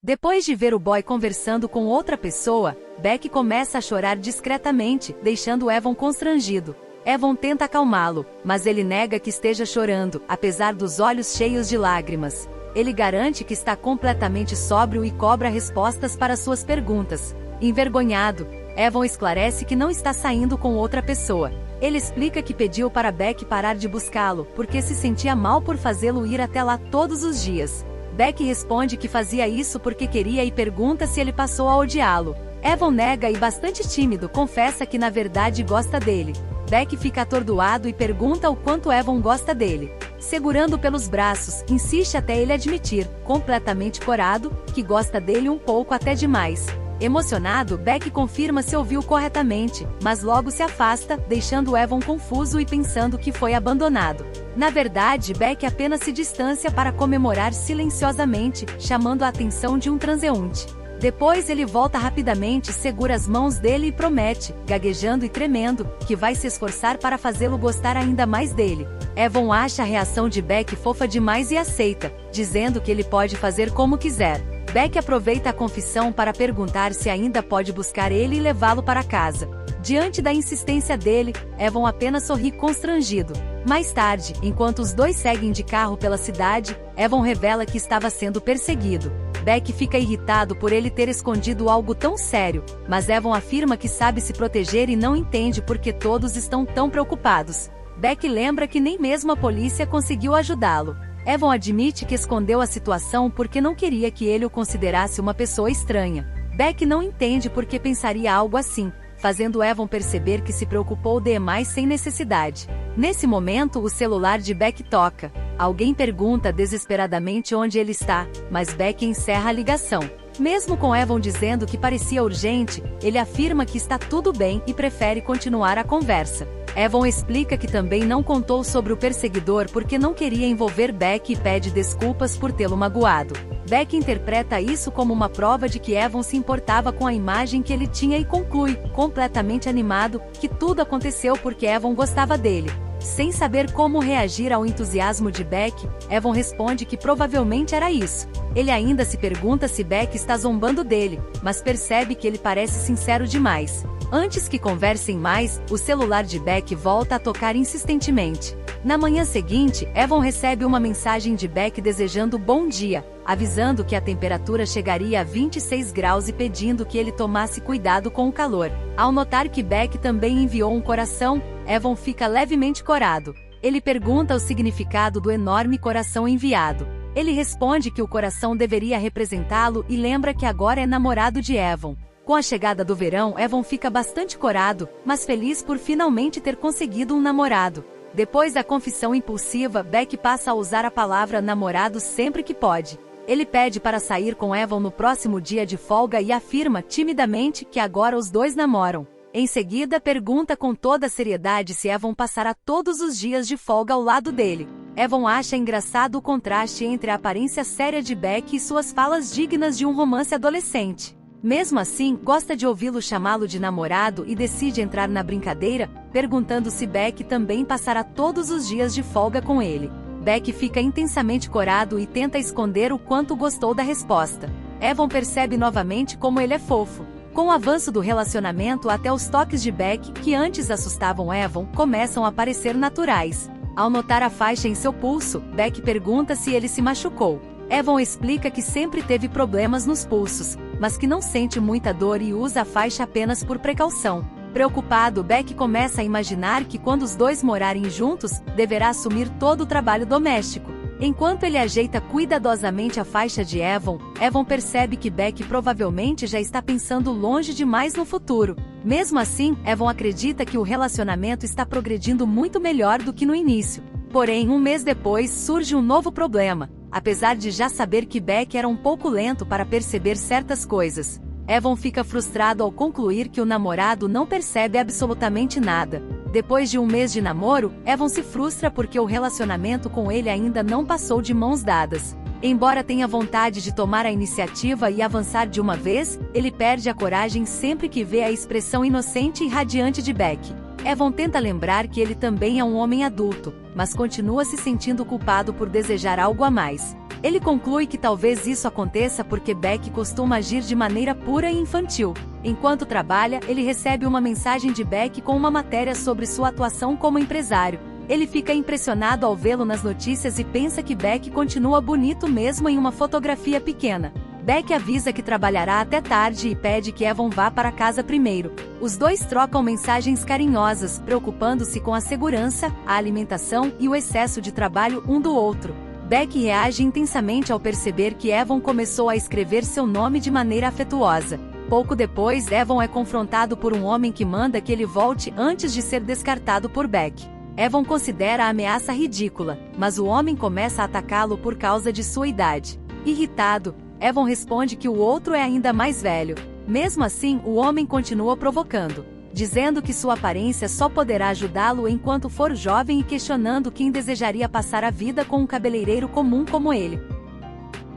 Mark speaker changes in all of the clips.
Speaker 1: Depois de ver o boy conversando com outra pessoa, Beck começa a chorar discretamente, deixando Evan constrangido. Evan tenta acalmá-lo, mas ele nega que esteja chorando, apesar dos olhos cheios de lágrimas. Ele garante que está completamente sóbrio e cobra respostas para suas perguntas. Envergonhado, Evan esclarece que não está saindo com outra pessoa. Ele explica que pediu para Beck parar de buscá-lo, porque se sentia mal por fazê-lo ir até lá todos os dias. Beck responde que fazia isso porque queria e pergunta se ele passou a odiá-lo. Evan nega e, bastante tímido, confessa que na verdade gosta dele. Beck fica atordoado e pergunta o quanto Evan gosta dele. Segurando pelos braços, insiste até ele admitir, completamente corado, que gosta dele um pouco até demais. Emocionado, Beck confirma se ouviu corretamente, mas logo se afasta, deixando Evan confuso e pensando que foi abandonado. Na verdade, Beck apenas se distancia para comemorar silenciosamente, chamando a atenção de um transeunte. Depois ele volta rapidamente, segura as mãos dele e promete, gaguejando e tremendo, que vai se esforçar para fazê-lo gostar ainda mais dele. Evan acha a reação de Beck fofa demais e aceita, dizendo que ele pode fazer como quiser. Beck aproveita a confissão para perguntar se ainda pode buscar ele e levá-lo para casa. Diante da insistência dele, Evan apenas sorri constrangido. Mais tarde, enquanto os dois seguem de carro pela cidade, Evan revela que estava sendo perseguido. Beck fica irritado por ele ter escondido algo tão sério, mas Evan afirma que sabe se proteger e não entende por que todos estão tão preocupados. Beck lembra que nem mesmo a polícia conseguiu ajudá-lo. Evan admite que escondeu a situação porque não queria que ele o considerasse uma pessoa estranha. Beck não entende por que pensaria algo assim, fazendo Evan perceber que se preocupou demais sem necessidade. Nesse momento, o celular de Beck toca. Alguém pergunta desesperadamente onde ele está, mas Beck encerra a ligação. Mesmo com Evan dizendo que parecia urgente, ele afirma que está tudo bem e prefere continuar a conversa. Evan explica que também não contou sobre o perseguidor porque não queria envolver Beck e pede desculpas por tê-lo magoado. Beck interpreta isso como uma prova de que Evan se importava com a imagem que ele tinha e conclui, completamente animado, que tudo aconteceu porque Evan gostava dele. Sem saber como reagir ao entusiasmo de Beck, Evan responde que provavelmente era isso. Ele ainda se pergunta se Beck está zombando dele, mas percebe que ele parece sincero demais. Antes que conversem mais, o celular de Beck volta a tocar insistentemente. Na manhã seguinte, Evan recebe uma mensagem de Beck desejando bom dia, avisando que a temperatura chegaria a 26 graus e pedindo que ele tomasse cuidado com o calor. Ao notar que Beck também enviou um coração, Evan fica levemente corado. Ele pergunta o significado do enorme coração enviado. Ele responde que o coração deveria representá-lo e lembra que agora é namorado de Evan. Com a chegada do verão, Evan fica bastante corado, mas feliz por finalmente ter conseguido um namorado. Depois da confissão impulsiva, Beck passa a usar a palavra namorado sempre que pode. Ele pede para sair com Evan no próximo dia de folga e afirma timidamente que agora os dois namoram. Em seguida, pergunta com toda a seriedade se Evan passará todos os dias de folga ao lado dele. Evan acha engraçado o contraste entre a aparência séria de Beck e suas falas dignas de um romance adolescente. Mesmo assim, gosta de ouvi-lo chamá-lo de namorado e decide entrar na brincadeira, perguntando se Beck também passará todos os dias de folga com ele. Beck fica intensamente corado e tenta esconder o quanto gostou da resposta. Evan percebe novamente como ele é fofo. Com o avanço do relacionamento, até os toques de Beck, que antes assustavam Evan, começam a parecer naturais. Ao notar a faixa em seu pulso, Beck pergunta se ele se machucou. Evan explica que sempre teve problemas nos pulsos, mas que não sente muita dor e usa a faixa apenas por precaução. Preocupado, Beck começa a imaginar que quando os dois morarem juntos, deverá assumir todo o trabalho doméstico. Enquanto ele ajeita cuidadosamente a faixa de Evan, Evan percebe que Beck provavelmente já está pensando longe demais no futuro. Mesmo assim, Evan acredita que o relacionamento está progredindo muito melhor do que no início. Porém, um mês depois, surge um novo problema. Apesar de já saber que Beck era um pouco lento para perceber certas coisas, Evan fica frustrado ao concluir que o namorado não percebe absolutamente nada. Depois de um mês de namoro, Evan se frustra porque o relacionamento com ele ainda não passou de mãos dadas. Embora tenha vontade de tomar a iniciativa e avançar de uma vez, ele perde a coragem sempre que vê a expressão inocente e radiante de Beck. Evan tenta lembrar que ele também é um homem adulto, mas continua se sentindo culpado por desejar algo a mais. Ele conclui que talvez isso aconteça porque Beck costuma agir de maneira pura e infantil. Enquanto trabalha, ele recebe uma mensagem de Beck com uma matéria sobre sua atuação como empresário. Ele fica impressionado ao vê-lo nas notícias e pensa que Beck continua bonito mesmo em uma fotografia pequena. Beck avisa que trabalhará até tarde e pede que Evan vá para casa primeiro. Os dois trocam mensagens carinhosas, preocupando-se com a segurança, a alimentação e o excesso de trabalho um do outro. Beck reage intensamente ao perceber que Evan começou a escrever seu nome de maneira afetuosa. Pouco depois, Evan é confrontado por um homem que manda que ele volte antes de ser descartado por Beck. Evan considera a ameaça ridícula, mas o homem começa a atacá-lo por causa de sua idade. Irritado, Evan responde que o outro é ainda mais velho. Mesmo assim, o homem continua provocando, dizendo que sua aparência só poderá ajudá-lo enquanto for jovem e questionando quem desejaria passar a vida com um cabeleireiro comum como ele.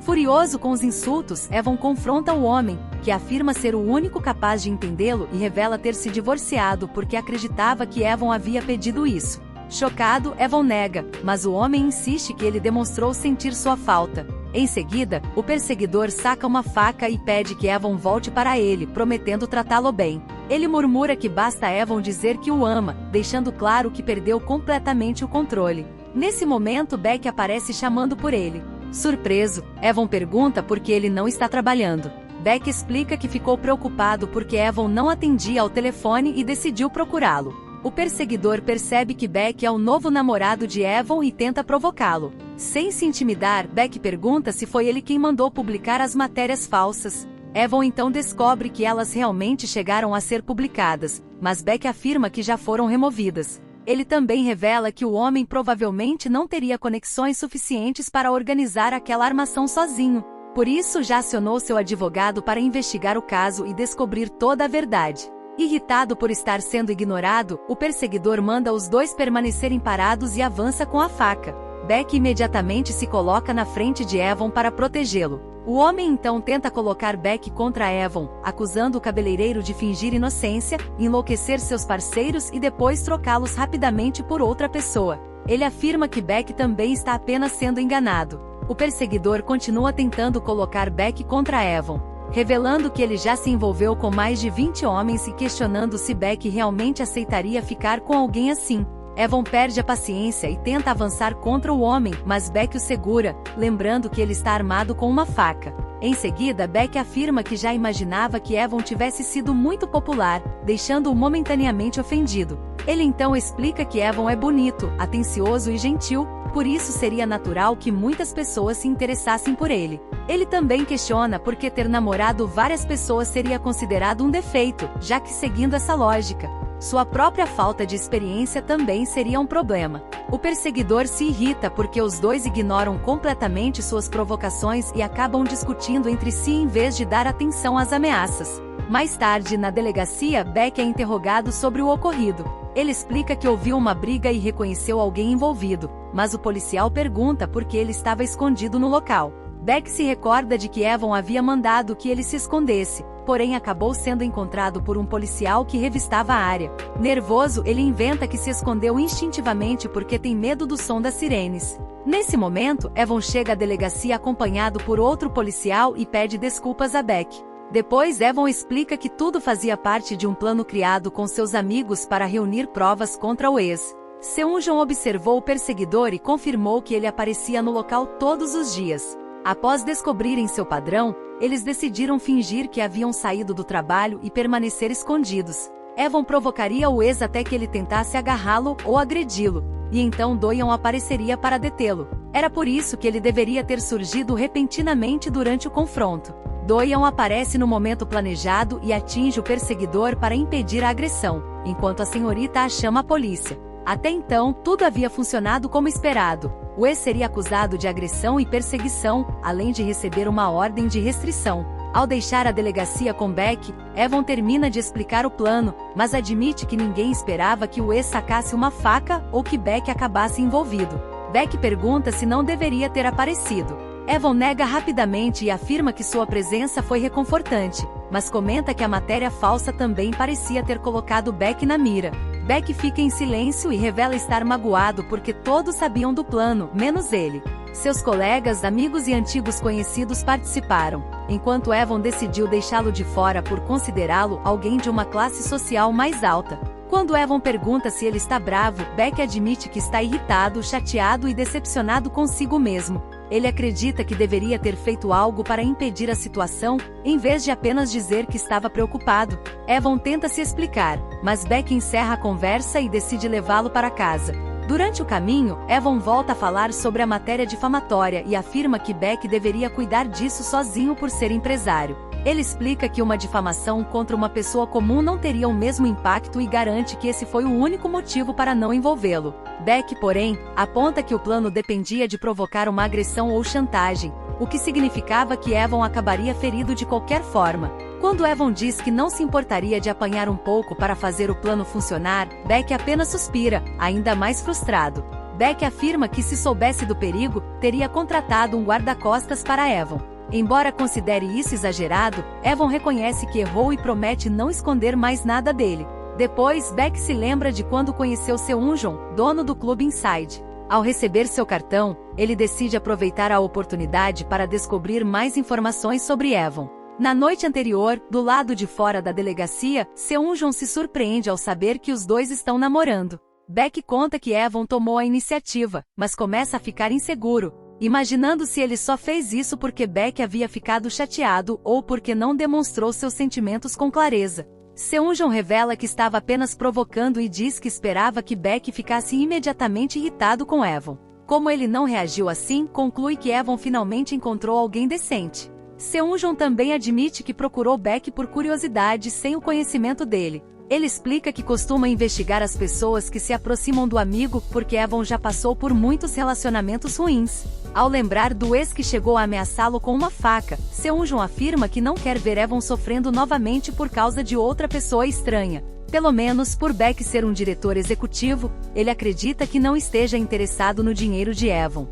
Speaker 1: Furioso com os insultos, Evan confronta o homem, que afirma ser o único capaz de entendê-lo e revela ter se divorciado porque acreditava que Evan havia pedido isso. Chocado, Evan nega, mas o homem insiste que ele demonstrou sentir sua falta. Em seguida, o perseguidor saca uma faca e pede que Evan volte para ele, prometendo tratá-lo bem. Ele murmura que basta Evan dizer que o ama, deixando claro que perdeu completamente o controle. Nesse momento, Beck aparece chamando por ele. Surpreso, Evan pergunta por que ele não está trabalhando. Beck explica que ficou preocupado porque Evan não atendia ao telefone e decidiu procurá-lo. O perseguidor percebe que Beck é o novo namorado de Evan e tenta provocá-lo. Sem se intimidar, Beck pergunta se foi ele quem mandou publicar as matérias falsas. Evan então descobre que elas realmente chegaram a ser publicadas, mas Beck afirma que já foram removidas. Ele também revela que o homem provavelmente não teria conexões suficientes para organizar aquela armação sozinho. Por isso já acionou seu advogado para investigar o caso e descobrir toda a verdade. Irritado por estar sendo ignorado, o perseguidor manda os dois permanecerem parados e avança com a faca. Beck imediatamente se coloca na frente de Evan para protegê-lo. O homem então tenta colocar Beck contra Evan, acusando o cabeleireiro de fingir inocência, enlouquecer seus parceiros e depois trocá-los rapidamente por outra pessoa. Ele afirma que Beck também está apenas sendo enganado. O perseguidor continua tentando colocar Beck contra Evan, revelando que ele já se envolveu com mais de 20 homens e questionando se Beck realmente aceitaria ficar com alguém assim. Evan perde a paciência e tenta avançar contra o homem, mas Beck o segura, lembrando que ele está armado com uma faca. Em seguida, Beck afirma que já imaginava que Evan tivesse sido muito popular, deixando-o momentaneamente ofendido. Ele então explica que Evan é bonito, atencioso e gentil, por isso seria natural que muitas pessoas se interessassem por ele. Ele também questiona por que ter namorado várias pessoas seria considerado um defeito, já que seguindo essa lógica, sua própria falta de experiência também seria um problema. O perseguidor se irrita porque os dois ignoram completamente suas provocações e acabam discutindo entre si em vez de dar atenção às ameaças. Mais tarde, na delegacia, Beck é interrogado sobre o ocorrido. Ele explica que ouviu uma briga e reconheceu alguém envolvido, mas o policial pergunta por que ele estava escondido no local. Beck se recorda de que Evan havia mandado que ele se escondesse, porém acabou sendo encontrado por um policial que revistava a área. Nervoso, ele inventa que se escondeu instintivamente porque tem medo do som das sirenes. Nesse momento, Evan chega à delegacia acompanhado por outro policial e pede desculpas a Beck. Depois, Evan explica que tudo fazia parte de um plano criado com seus amigos para reunir provas contra o ex. Seung-joon observou o perseguidor e confirmou que ele aparecia no local todos os dias. Após descobrirem seu padrão, eles decidiram fingir que haviam saído do trabalho e permanecer escondidos. Evan provocaria o ex até que ele tentasse agarrá-lo ou agredi-lo, e então Do-yeon apareceria para detê-lo. Era por isso que ele deveria ter surgido repentinamente durante o confronto. Do-yeon aparece no momento planejado e atinge o perseguidor para impedir a agressão, enquanto a senhorita a chama a polícia. Até então, tudo havia funcionado como esperado. O ex seria acusado de agressão e perseguição, além de receber uma ordem de restrição. Ao deixar a delegacia com Beck, Evan termina de explicar o plano, mas admite que ninguém esperava que o ex sacasse uma faca ou que Beck acabasse envolvido. Beck pergunta se não deveria ter aparecido. Evan nega rapidamente e afirma que sua presença foi reconfortante, mas comenta que a matéria falsa também parecia ter colocado Beck na mira. Beck fica em silêncio e revela estar magoado porque todos sabiam do plano, menos ele. Seus colegas, amigos e antigos conhecidos participaram, enquanto Evan decidiu deixá-lo de fora por considerá-lo alguém de uma classe social mais alta. Quando Evan pergunta se ele está bravo, Beck admite que está irritado, chateado e decepcionado consigo mesmo. Ele acredita que deveria ter feito algo para impedir a situação, em vez de apenas dizer que estava preocupado. Evan tenta se explicar, mas Beck encerra a conversa e decide levá-lo para casa. Durante o caminho, Evan volta a falar sobre a matéria difamatória e afirma que Beck deveria cuidar disso sozinho por ser empresário. Ele explica que uma difamação contra uma pessoa comum não teria o mesmo impacto e garante que esse foi o único motivo para não envolvê-lo. Beck, porém, aponta que o plano dependia de provocar uma agressão ou chantagem, o que significava que Evan acabaria ferido de qualquer forma. Quando Evan diz que não se importaria de apanhar um pouco para fazer o plano funcionar, Beck apenas suspira, ainda mais frustrado. Beck afirma que se soubesse do perigo, teria contratado um guarda-costas para Evan. Embora considere isso exagerado, Evan reconhece que errou e promete não esconder mais nada dele. Depois, Beck se lembra de quando conheceu Seunjon, dono do clube Inside. Ao receber seu cartão, ele decide aproveitar a oportunidade para descobrir mais informações sobre Evan. Na noite anterior, do lado de fora da delegacia, Seunjon se surpreende ao saber que os dois estão namorando. Beck conta que Evan tomou a iniciativa, mas começa a ficar inseguro, imaginando se ele só fez isso porque Beck havia ficado chateado ou porque não demonstrou seus sentimentos com clareza. Seunjon revela que estava apenas provocando e diz que esperava que Beck ficasse imediatamente irritado com Evan. Como ele não reagiu assim, conclui que Evan finalmente encontrou alguém decente. Seunjon também admite que procurou Beck por curiosidade sem o conhecimento dele. Ele explica que costuma investigar as pessoas que se aproximam do amigo porque Evan já passou por muitos relacionamentos ruins. Ao lembrar do ex que chegou a ameaçá-lo com uma faca, Seunjon afirma que não quer ver Evan sofrendo novamente por causa de outra pessoa estranha. Pelo menos por Beck ser um diretor executivo, ele acredita que não esteja interessado no dinheiro de Evan.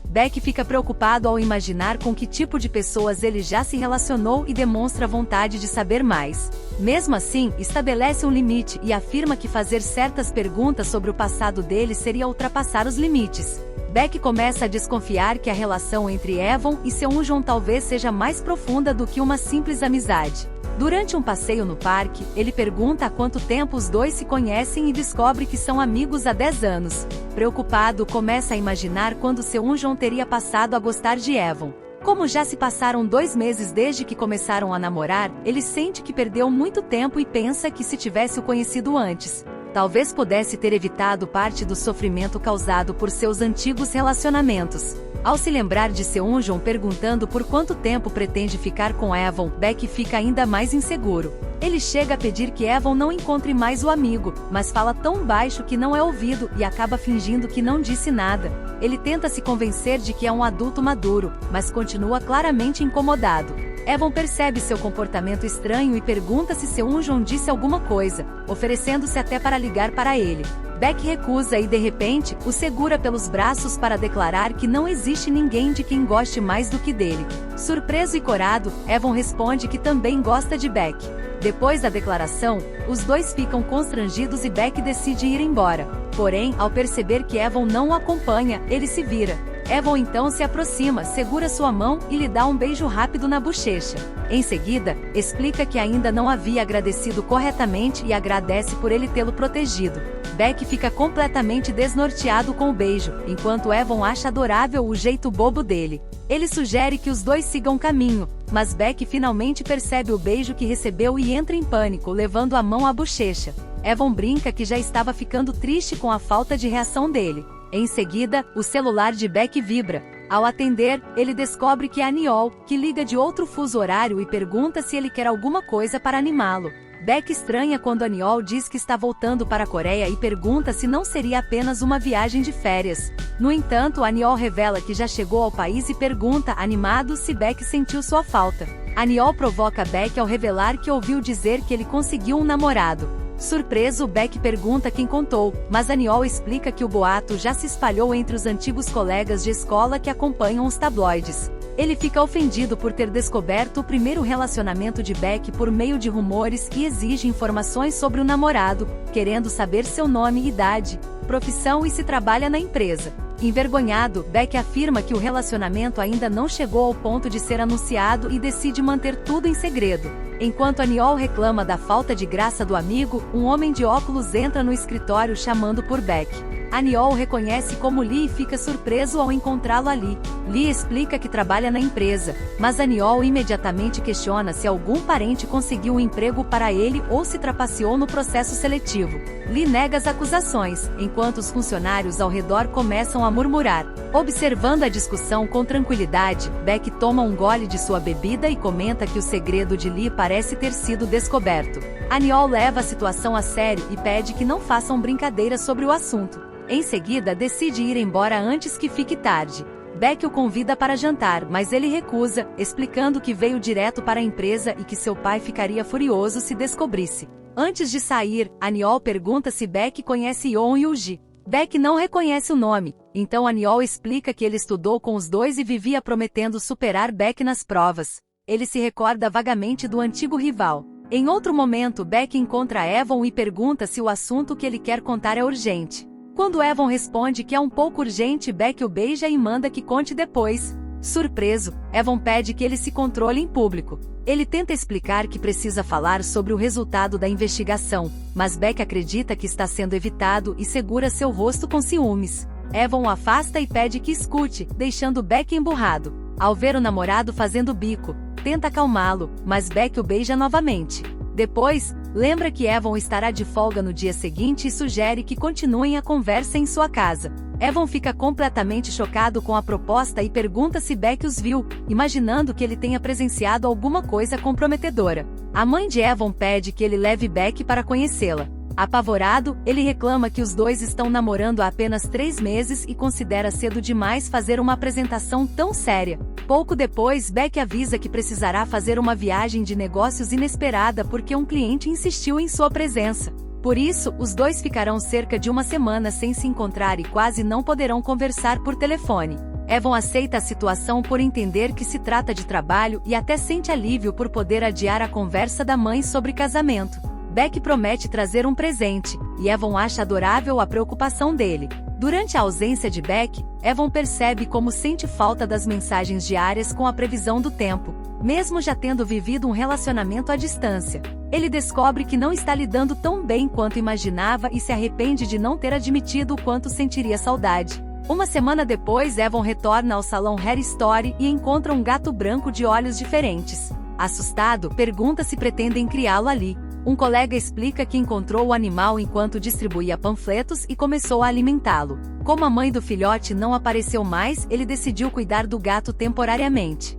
Speaker 1: Beck fica preocupado ao imaginar com que tipo de pessoas ele já se relacionou e demonstra vontade de saber mais. Mesmo assim, estabelece um limite e afirma que fazer certas perguntas sobre o passado dele seria ultrapassar os limites. Beck começa a desconfiar que a relação entre Evan e Seunjon talvez seja mais profunda do que uma simples amizade. Durante um passeio no parque, ele pergunta há quanto tempo os dois se conhecem e descobre que são amigos há 10 anos. Preocupado, começa a imaginar quando Seunjon teria passado a gostar de Evan. Como já se passaram 2 meses desde que começaram a namorar, ele sente que perdeu muito tempo e pensa que se tivesse o conhecido antes, talvez pudesse ter evitado parte do sofrimento causado por seus antigos relacionamentos. Ao se lembrar de Seunjon perguntando por quanto tempo pretende ficar com Evan, Beck fica ainda mais inseguro. Ele chega a pedir que Evan não encontre mais o amigo, mas fala tão baixo que não é ouvido e acaba fingindo que não disse nada. Ele tenta se convencer de que é um adulto maduro, mas continua claramente incomodado. Evan percebe seu comportamento estranho e pergunta se Seunjon disse alguma coisa, oferecendo-se até para ligar para ele. Beck recusa e de repente, o segura pelos braços para declarar que não existe ninguém de quem goste mais do que dele. Surpreso e corado, Evan responde que também gosta de Beck. Depois da declaração, os dois ficam constrangidos e Beck decide ir embora. Porém, ao perceber que Evan não o acompanha, ele se vira. Evan então se aproxima, segura sua mão e lhe dá um beijo rápido na bochecha. Em seguida, explica que ainda não havia agradecido corretamente e agradece por ele tê-lo protegido. Beck fica completamente desnorteado com o beijo, enquanto Evan acha adorável o jeito bobo dele. Ele sugere que os dois sigam caminho, mas Beck finalmente percebe o beijo que recebeu e entra em pânico, levando a mão à bochecha. Evan brinca que já estava ficando triste com a falta de reação dele. Em seguida, o celular de Beck vibra. Ao atender, ele descobre que é Aniol, que liga de outro fuso horário e pergunta se ele quer alguma coisa para animá-lo. Beck estranha quando Aniol diz que está voltando para a Coreia e pergunta se não seria apenas uma viagem de férias. No entanto, Aniol revela que já chegou ao país e pergunta, animado, se Beck sentiu sua falta. Aniol provoca Beck ao revelar que ouviu dizer que ele conseguiu um namorado. Surpreso, Beck pergunta quem contou, mas Aniol explica que o boato já se espalhou entre os antigos colegas de escola que acompanham os tabloides. Ele fica ofendido por ter descoberto o primeiro relacionamento de Beck por meio de rumores e exige informações sobre o namorado, querendo saber seu nome, idade, profissão e se trabalha na empresa. Envergonhado, Beck afirma que o relacionamento ainda não chegou ao ponto de ser anunciado e decide manter tudo em segredo. Enquanto Aniol reclama da falta de graça do amigo, um homem de óculos entra no escritório chamando por Beck. Aniol reconhece como Lee e fica surpreso ao encontrá-lo ali. Lee explica que trabalha na empresa, mas Aniol imediatamente questiona se algum parente conseguiu um emprego para ele ou se trapaceou no processo seletivo. Lee nega as acusações, enquanto os funcionários ao redor começam a murmurar. Observando a discussão com tranquilidade, Beck toma um gole de sua bebida e comenta que o segredo de Lee parece ter sido descoberto. Aniol leva a situação a sério e pede que não façam brincadeiras sobre o assunto. Em seguida, decide ir embora antes que fique tarde. Beck o convida para jantar, mas ele recusa, explicando que veio direto para a empresa e que seu pai ficaria furioso se descobrisse. Antes de sair, Aniol pergunta se Beck conhece Yeon e Uji. Beck não reconhece o nome, então Aniol explica que ele estudou com os dois e vivia prometendo superar Beck nas provas. Ele se recorda vagamente do antigo rival. Em outro momento, Beck encontra Evan e pergunta se o assunto que ele quer contar é urgente. Quando Evan responde que é um pouco urgente, Beck o beija e manda que conte depois. Surpreso, Evan pede que ele se controle em público. Ele tenta explicar que precisa falar sobre o resultado da investigação, mas Beck acredita que está sendo evitado e segura seu rosto com ciúmes. Evan o afasta e pede que escute, deixando Beck emburrado. Ao ver o namorado fazendo bico, tenta acalmá-lo, mas Beck o beija novamente. Depois, lembra que Evan estará de folga no dia seguinte e sugere que continuem a conversa em sua casa. Evan fica completamente chocado com a proposta e pergunta se Beck os viu, imaginando que ele tenha presenciado alguma coisa comprometedora. A mãe de Evan pede que ele leve Beck para conhecê-la. Apavorado, ele reclama que os dois estão namorando há apenas 3 meses e considera cedo demais fazer uma apresentação tão séria. Pouco depois, Beck avisa que precisará fazer uma viagem de negócios inesperada porque um cliente insistiu em sua presença. Por isso, os dois ficarão cerca de uma semana sem se encontrar e quase não poderão conversar por telefone. Evan aceita a situação por entender que se trata de trabalho e até sente alívio por poder adiar a conversa da mãe sobre casamento. Beck promete trazer um presente, e Evan acha adorável a preocupação dele. Durante a ausência de Beck, Evan percebe como sente falta das mensagens diárias com a previsão do tempo, mesmo já tendo vivido um relacionamento à distância. Ele descobre que não está lidando tão bem quanto imaginava e se arrepende de não ter admitido o quanto sentiria saudade. Uma semana depois, Evan retorna ao salão Hair Story e encontra um gato branco de olhos diferentes. Assustado, pergunta se pretendem criá-lo ali. Um colega explica que encontrou o animal enquanto distribuía panfletos e começou a alimentá-lo. Como a mãe do filhote não apareceu mais, ele decidiu cuidar do gato temporariamente.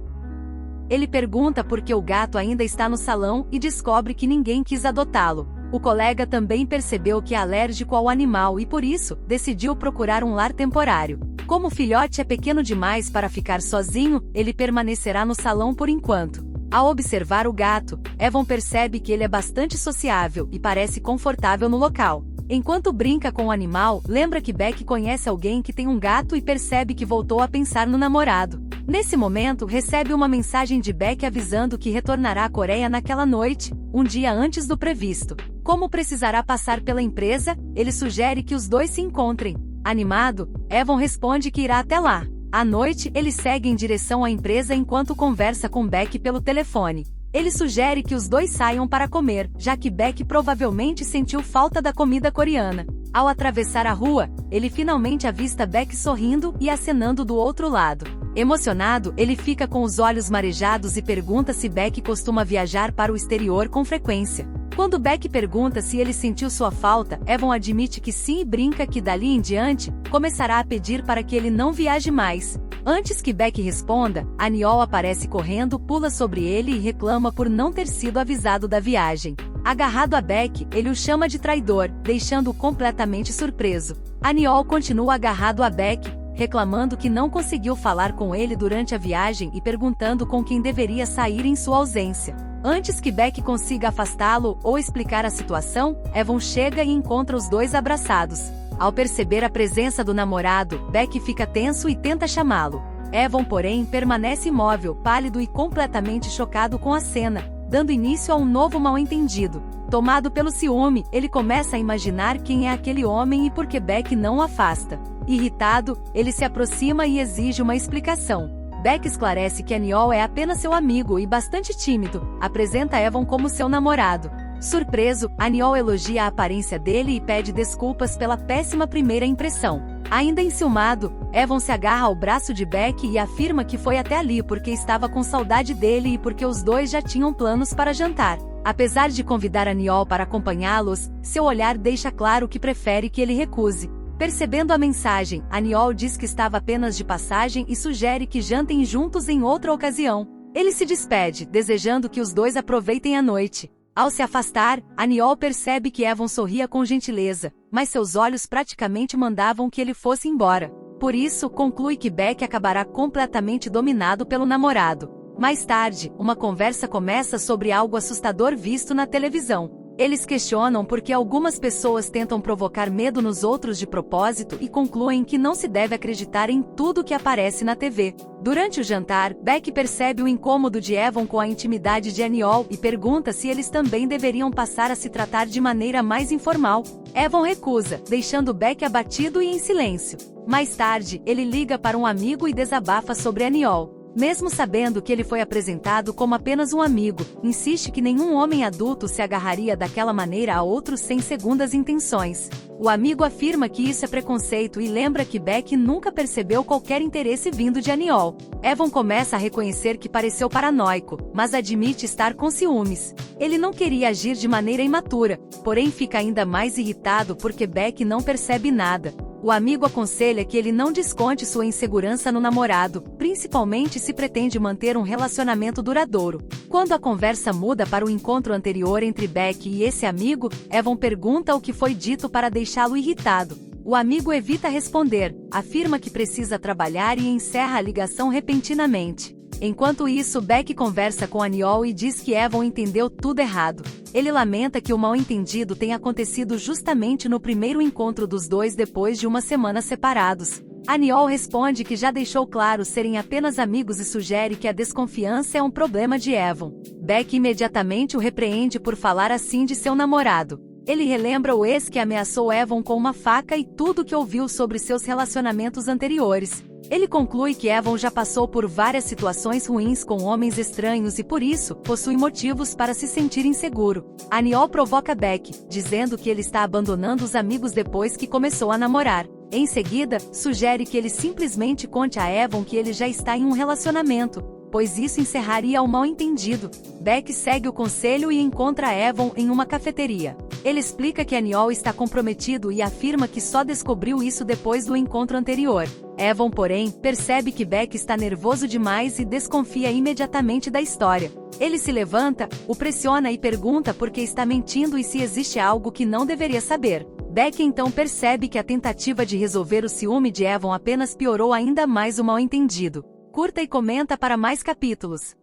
Speaker 1: Ele pergunta por que o gato ainda está no salão e descobre que ninguém quis adotá-lo. O colega também percebeu que é alérgico ao animal e por isso, decidiu procurar um lar temporário. Como o filhote é pequeno demais para ficar sozinho, ele permanecerá no salão por enquanto. Ao observar o gato, Evan percebe que ele é bastante sociável e parece confortável no local. Enquanto brinca com o animal, lembra que Beck conhece alguém que tem um gato e percebe que voltou a pensar no namorado. Nesse momento, recebe uma mensagem de Beck avisando que retornará à Coreia naquela noite, um dia antes do previsto. Como precisará passar pela empresa, ele sugere que os dois se encontrem. Animado, Evan responde que irá até lá. À noite, ele segue em direção à empresa enquanto conversa com Beck pelo telefone. Ele sugere que os dois saiam para comer, já que Beck provavelmente sentiu falta da comida coreana. Ao atravessar a rua, ele finalmente avista Beck sorrindo e acenando do outro lado. Emocionado, ele fica com os olhos marejados e pergunta se Beck costuma viajar para o exterior com frequência. Quando Beck pergunta se ele sentiu sua falta, Evan admite que sim e brinca que dali em diante, começará a pedir para que ele não viaje mais. Antes que Beck responda, Aniol aparece correndo, pula sobre ele e reclama por não ter sido avisado da viagem. Agarrado a Beck, ele o chama de traidor, deixando-o completamente surpreso. Aniol continua agarrado a Beck, reclamando que não conseguiu falar com ele durante a viagem e perguntando com quem deveria sair em sua ausência. Antes que Beck consiga afastá-lo ou explicar a situação, Evan chega e encontra os dois abraçados. Ao perceber a presença do namorado, Beck fica tenso e tenta chamá-lo. Evan, porém, permanece imóvel, pálido e completamente chocado com a cena, dando início a um novo mal-entendido. Tomado pelo ciúme, ele começa a imaginar quem é aquele homem e por que Beck não o afasta. Irritado, ele se aproxima e exige uma explicação. Beck esclarece que Aniol é apenas seu amigo e bastante tímido, apresenta Evan como seu namorado. Surpreso, Aniol elogia a aparência dele e pede desculpas pela péssima primeira impressão. Ainda enciumado, Evan se agarra ao braço de Beck e afirma que foi até ali porque estava com saudade dele e porque os dois já tinham planos para jantar. Apesar de convidar Aniol para acompanhá-los, seu olhar deixa claro que prefere que ele recuse. Percebendo a mensagem, Aniol diz que estava apenas de passagem e sugere que jantem juntos em outra ocasião. Ele se despede, desejando que os dois aproveitem a noite. Ao se afastar, Aniol percebe que Evan sorria com gentileza, mas seus olhos praticamente mandavam que ele fosse embora. Por isso, conclui que Beck acabará completamente dominado pelo namorado. Mais tarde, uma conversa começa sobre algo assustador visto na televisão. Eles questionam por que algumas pessoas tentam provocar medo nos outros de propósito e concluem que não se deve acreditar em tudo que aparece na TV. Durante o jantar, Beck percebe o incômodo de Evan com a intimidade de Aniol e pergunta se eles também deveriam passar a se tratar de maneira mais informal. Evan recusa, deixando Beck abatido e em silêncio. Mais tarde, ele liga para um amigo e desabafa sobre Aniol. Mesmo sabendo que ele foi apresentado como apenas um amigo, insiste que nenhum homem adulto se agarraria daquela maneira a outros sem segundas intenções. O amigo afirma que isso é preconceito e lembra que Beck nunca percebeu qualquer interesse vindo de Aniol. Evan começa a reconhecer que pareceu paranoico, mas admite estar com ciúmes. Ele não queria agir de maneira imatura, porém fica ainda mais irritado porque Beck não percebe nada. O amigo aconselha que ele não desconte sua insegurança no namorado, principalmente se pretende manter um relacionamento duradouro. Quando a conversa muda para o encontro anterior entre Beck e esse amigo, Evan pergunta o que foi dito para deixá-lo irritado. O amigo evita responder, afirma que precisa trabalhar e encerra a ligação repentinamente. Enquanto isso, Beck conversa com Aniol e diz que Evan entendeu tudo errado. Ele lamenta que o mal-entendido tenha acontecido justamente no primeiro encontro dos dois depois de uma semana separados. Aniol responde que já deixou claro serem apenas amigos e sugere que a desconfiança é um problema de Evan. Beck imediatamente o repreende por falar assim de seu namorado. Ele relembra o ex que ameaçou Evan com uma faca e tudo o que ouviu sobre seus relacionamentos anteriores. Ele conclui que Evan já passou por várias situações ruins com homens estranhos e por isso, possui motivos para se sentir inseguro. Aniol provoca Beck, dizendo que ele está abandonando os amigos depois que começou a namorar. Em seguida, sugere que ele simplesmente conte a Evan que ele já está em um relacionamento, pois isso encerraria o mal-entendido. Beck segue o conselho e encontra Evan em uma cafeteria. Ele explica que Aniol está comprometido e afirma que só descobriu isso depois do encontro anterior. Evan, porém, percebe que Beck está nervoso demais e desconfia imediatamente da história. Ele se levanta, o pressiona e pergunta por que está mentindo e se existe algo que não deveria saber. Beck então percebe que a tentativa de resolver o ciúme de Evan apenas piorou ainda mais o mal-entendido. Curta e comenta para mais capítulos.